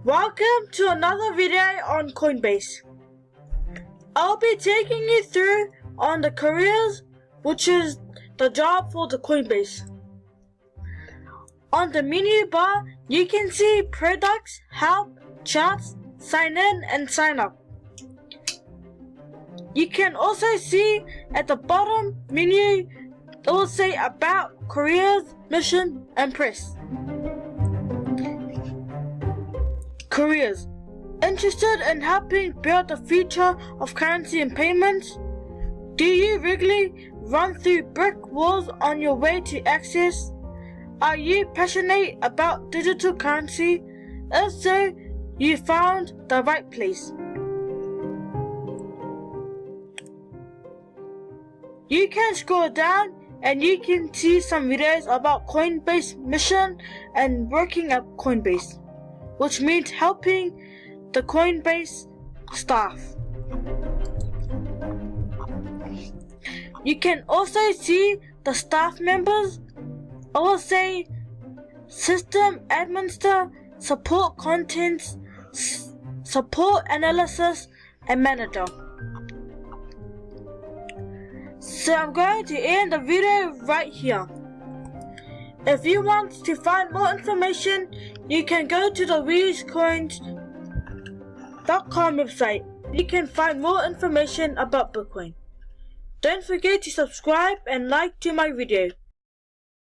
Welcome to another video on CoinBase. I'll be taking you through on the careers, which is the job for the CoinBase. On the menu bar, you can see products, help, charts, sign in and sign up. You can also see at the bottom menu, it will say about, careers, mission and press. Careers. Interested in helping build the future of currency and payments? Do you regularly run through brick walls on your way to access? Are you passionate about digital currency? If so, you found the right place. You can scroll down and you can see some videos about CoinBase mission and working at CoinBase, which means helping the CoinBase staff. You can also see the staff members. I will say system administrator, support contents, support analysis, and manager. So I'm going to end the video right here. If you want to find more information, you can go to the WeUseCoins.com website. You can find more information about Bitcoin. Don't forget to subscribe and like to my video.